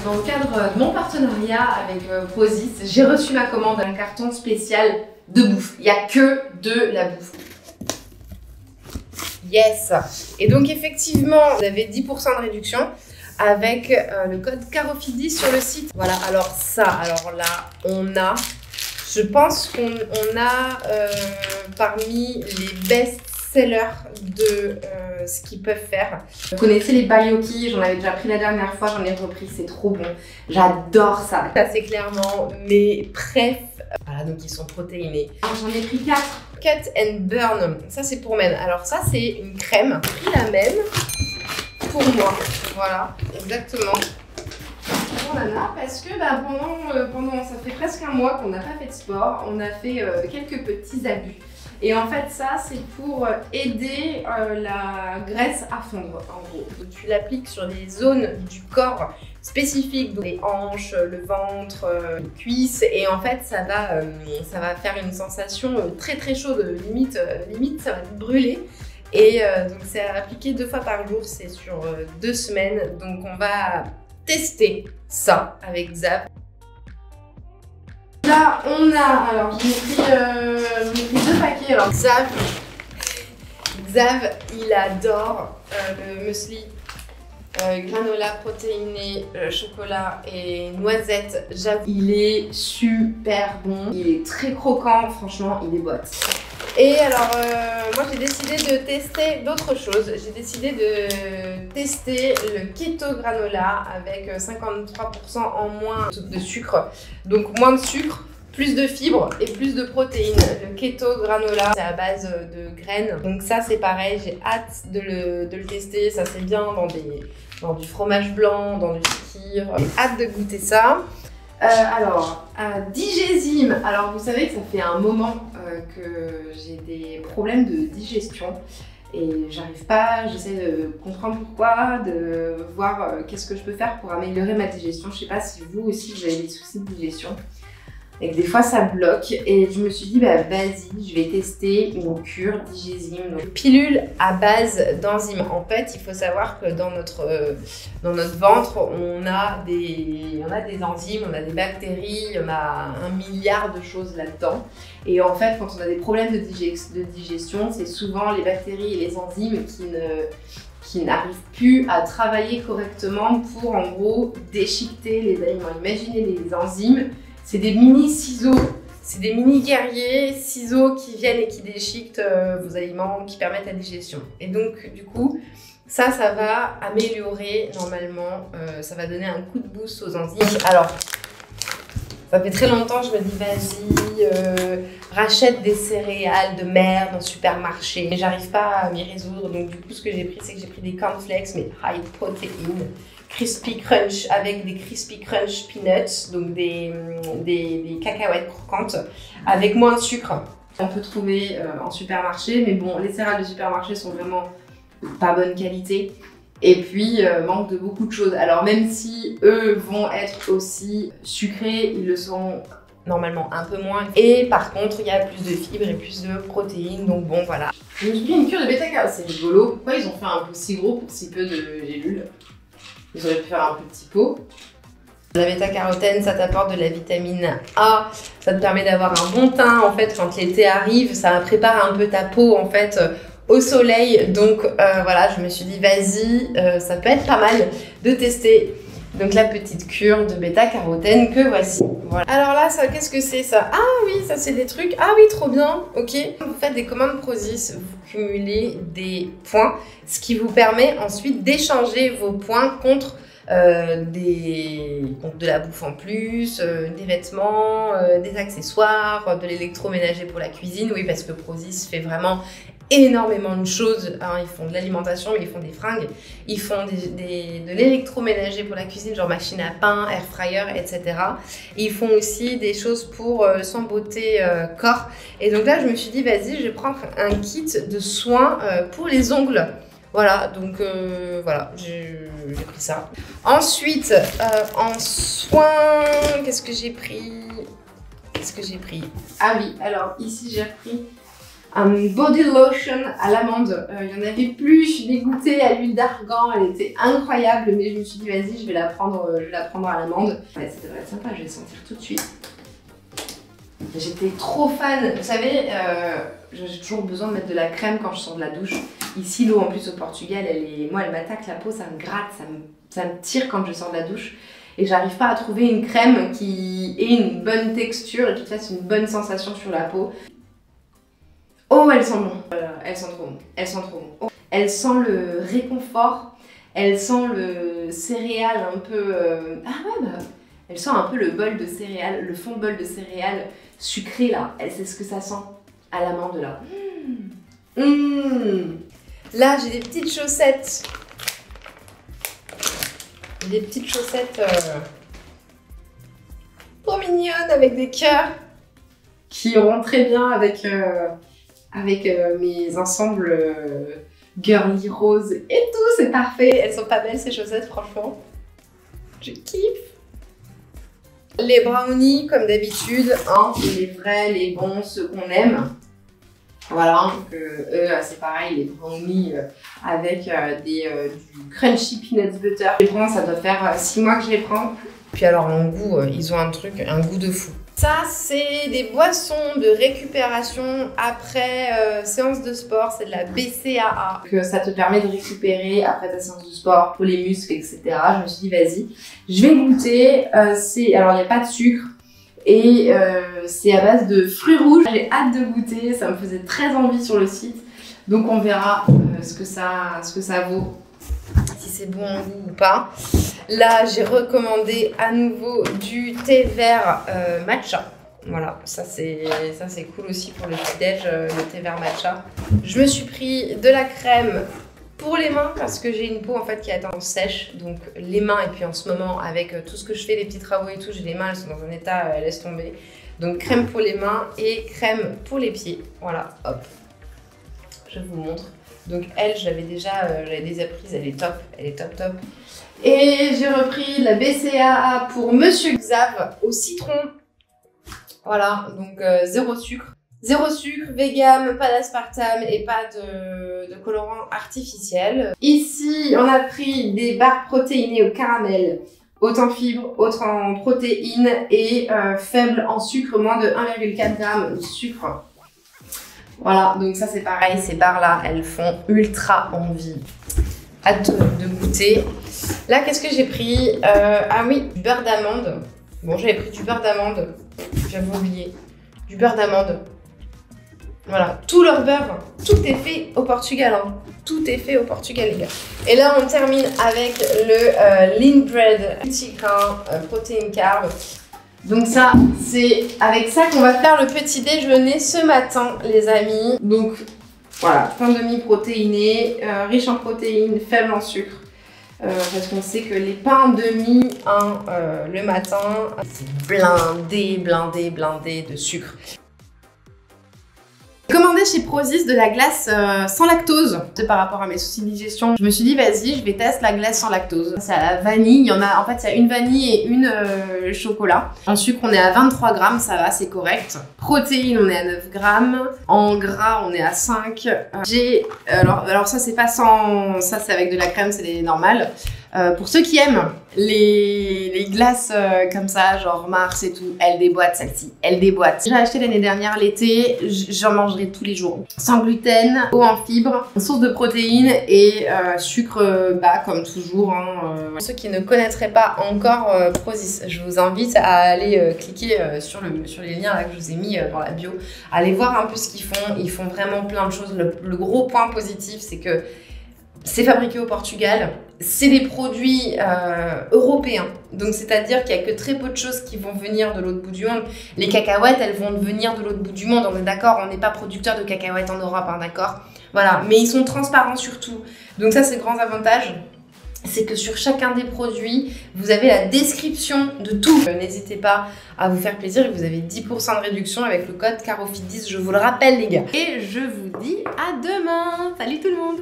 dans le cadre de mon partenariat avec Prozis, j'ai reçu ma commande d'un carton spécial de bouffe. Il n'y a que de la bouffe. Yes! Et donc effectivement, vous avez 10% de réduction avec le code CAROFI10 sur le site. Voilà, alors ça, alors là, on a, je pense qu'on a parmi les best-sellers de ce qu'ils peuvent faire. Vous connaissez les Baiyoki, j'en avais déjà pris la dernière fois, j'en ai repris, c'est trop bon. J'adore ça. Ça c'est clairement mes préf. Voilà, donc ils sont protéinés. J'en ai pris 4. Cut and Burn, ça c'est pour men. Alors ça c'est une crème. J'ai pris la même pour moi. Voilà, exactement. Pour Nana, parce que pendant ça fait presque un mois qu'on n'a pas fait de sport, on a fait quelques petits abus. Et en fait ça c'est pour aider la graisse à fondre en gros. Donc, tu l'appliques sur les zones du corps spécifiques, donc les hanches, le ventre, les cuisses, et en fait ça va faire une sensation très très chaude, limite ça va te brûler. Et donc c'est à appliquer 2 fois par jour, c'est sur 2 semaines, donc on va tester ça avec Xav. Là on a, alors j'ai pris 2 paquets. Alors Xav il adore le muesli granola protéiné, chocolat et noisette. J'avoue, il est super bon, il est très croquant, franchement il est botte. Et alors moi j'ai décidé de tester d'autres choses. J'ai décidé de tester le keto granola avec 53% en moins de sucre, donc moins de sucre, plus de fibres et plus de protéines. Le keto granola, c'est à base de graines. Donc ça c'est pareil, j'ai hâte de le tester. Ça c'est bien dans du fromage blanc, dans du kefir. J'ai hâte de goûter ça. Alors, Digésime. Alors vous savez que ça fait un moment que j'ai des problèmes de digestion. Et j'arrive pas, j'essaie de comprendre pourquoi, de voir qu'est-ce que je peux faire pour améliorer ma digestion. Je sais pas si vous aussi vous avez des soucis de digestion. Et que des fois ça bloque, et je me suis dit bah vas-y, je vais tester une cure Digésime, donc pilule à base d'enzymes. En fait il faut savoir que dans notre ventre on a des enzymes, on a des bactéries, on a 1 milliard de choses là-dedans. Et en fait quand on a des problèmes de digestion, c'est souvent les bactéries et les enzymes qui n'arrivent plus à travailler correctement pour en gros déchiqueter les aliments. Imaginez les enzymes, c'est des mini ciseaux, c'est des mini guerriers ciseaux qui viennent et qui déchiquetent vos aliments, qui permettent la digestion. Et donc du coup, ça va améliorer normalement, ça va donner un coup de boost aux enzymes. Alors, ça fait très longtemps que je me dis vas-y, rachète des céréales de merde en supermarché. Mais j'arrive pas à m'y résoudre, donc du coup ce que j'ai pris, c'est que j'ai pris des cornflakes, mais high protein. Crispy Crunch avec des Crispy Crunch Peanuts, donc des cacahuètes croquantes avec moins de sucre. On peut trouver en supermarché, mais bon, les céréales de supermarché sont vraiment pas bonne qualité et puis manquent de beaucoup de choses. Alors même si eux vont être aussi sucrés, ils le sont normalement un peu moins. Et par contre, il y a plus de fibres et plus de protéines, donc bon voilà. Je me suis fait une cure de bêta-carotène, c'est rigolo. Pourquoi ils ont fait un peu si gros pour si peu de gélules? Ils auraient pu faire un petit pot. La bêta-carotène, ça t'apporte de la vitamine A, ça te permet d'avoir un bon teint en fait quand l'été arrive, ça prépare un peu ta peau en fait au soleil. Donc voilà, je me suis dit vas-y, ça peut être pas mal de tester. Donc la petite cure de bêta-carotène que voici. Voilà. Alors là, ça, qu'est-ce que c'est ça? Ah oui, ça c'est des trucs. Ah oui, trop bien. Ok. Vous faites des commandes Prozis, vous cumulez des points, ce qui vous permet ensuite d'échanger vos points contre de la bouffe en plus, des vêtements, des accessoires, de l'électroménager pour la cuisine. Oui, parce que Prozis fait vraiment énormément de choses, hein. Ils font de l'alimentation, mais ils font des fringues, ils font de l'électroménager pour la cuisine, genre machine à pain, air fryer, etc. Et ils font aussi des choses pour son beauté corps. Et donc là, je me suis dit, vas-y, je vais prendre un kit de soins pour les ongles. Voilà, donc voilà, j'ai pris ça. Ensuite, en soins, qu'est-ce que j'ai pris? Ah oui, alors ici j'ai repris un body lotion à l'amande. Il y en avait plus, je suis dégoûtée à l'huile d'argan, elle était incroyable, mais je me suis dit vas-y, je vais la prendre à l'amande. Ouais, ça devrait être sympa, je vais le sentir tout de suite. J'étais trop fan, vous savez, j'ai toujours besoin de mettre de la crème quand je sors de la douche. Ici, l'eau en plus au Portugal, elle m'attaque la peau, ça me gratte, ça me tire quand je sors de la douche. Et j'arrive pas à trouver une crème qui ait une bonne texture et qui te fasse une bonne sensation sur la peau. Oh, elles sentent bon. Elles sentent trop bon. Elles sentent trop bon. Oh. Elles sentent le réconfort. Elles sentent le céréal un peu... Ah ouais, bah... Elles sentent un peu le bol de céréales, le fond de bol de céréales sucré là. C'est ce que ça sent à l'amande là. Là, j'ai des petites chaussettes. Des petites chaussettes trop mignonnes avec des cœurs qui iront très bien avec mes ensembles girly rose et tout, c'est parfait. Elles sont pas belles ces chaussettes, franchement. Je kiffe. Les brownies, comme d'habitude, hein, les vrais, les bons, ceux qu'on aime. Voilà, donc eux, c'est pareil, les brownies avec du crunchy peanut butter. Je les prends, ça doit faire 6 mois que je les prends. Puis alors, en goût, ils ont un goût de fou. Ça, c'est des boissons de récupération après séance de sport, c'est de la BCAA. Donc, ça te permet de récupérer après ta séance de sport pour les muscles, etc. Je me suis dit, vas-y, je vais goûter. Alors, il n'y a pas de sucre. Et c'est à base de fruits rouges. J'ai hâte de goûter, ça me faisait très envie sur le site. Donc on verra ce que ça vaut, si c'est bon en goût ou pas. Là, j'ai recommandé à nouveau du thé vert matcha. Voilà, ça c'est cool aussi pour le petit-déj, le thé vert matcha. Je me suis pris de la crème pour les mains parce que j'ai une peau en fait qui est tendance sèche, donc les mains, et puis en ce moment avec tout ce que je fais, les petits travaux et tout, j'ai les mains, elles sont dans un état, laisse tomber. Donc crème pour les mains et crème pour les pieds. Voilà, hop, je vous montre. Donc elle, j'avais déjà prise, elle est top top. Et j'ai repris la BCAA pour Monsieur Xav au citron. Voilà, donc zéro sucre. Zéro sucre, vegan, pas d'aspartame et pas de colorant artificiel. Ici, on a pris des barres protéinées au caramel, haute en fibres, haute en protéines et faible en sucre, moins de 1,4 g de sucre. Voilà, donc ça c'est pareil, ces barres-là, elles font ultra envie. Hâte de goûter. Là, qu'est-ce que j'ai pris? Ah oui, du beurre d'amande. Bon, j'avais pris du beurre d'amande, j'avais oublié. Du beurre d'amande. Voilà, tout leur beurre, tout est fait au Portugal, hein. Tout est fait au Portugal, les gars. Et là, on termine avec le Lean Bread multigrain protéine carb. Donc ça, c'est avec ça qu'on va faire le petit déjeuner ce matin, les amis. Donc voilà, pain demi-protéiné, riche en protéines, faible en sucre. Parce qu'on sait que les pains demi le matin, c'est blindé de sucre. J'ai commandé chez Prozis de la glace sans lactose. C'est par rapport à mes soucis de digestion. Je me suis dit, vas-y, je vais tester la glace sans lactose. C'est à la vanille. Il y a une vanille et une chocolat. En sucre, on est à 23 grammes, ça va, c'est correct. Protéines, on est à 9 grammes. En gras, on est à 5. Alors ça, c'est pas sans... Ça, c'est avec de la crème, c'est normal. Pour ceux qui aiment les glaces comme ça, genre Mars et tout, elle déboîte celle-ci, elle déboîte. J'ai acheté l'année dernière l'été, j'en mangerai tous les jours. Sans gluten, haut en fibres, source de protéines et sucre bas comme toujours. Hein, Ceux qui ne connaîtraient pas encore Prozis, je vous invite à aller cliquer sur les liens là, que je vous ai mis dans la bio. Allez voir un peu ce qu'ils font, ils font vraiment plein de choses. Le gros point positif, c'est que c'est fabriqué au Portugal, c'est des produits européens, donc c'est-à-dire qu'il n'y a que très peu de choses qui vont venir de l'autre bout du monde. Les cacahuètes, elles vont venir de l'autre bout du monde, on est d'accord, on n'est pas producteur de cacahuètes en Europe, hein, d'accord. Voilà, mais ils sont transparents surtout, donc ça c'est le grand avantage. C'est que sur chacun des produits, vous avez la description de tout. N'hésitez pas à vous faire plaisir et vous avez 10% de réduction avec le code CAROFIT10, je vous le rappelle les gars. Et je vous dis à demain. Salut tout le monde.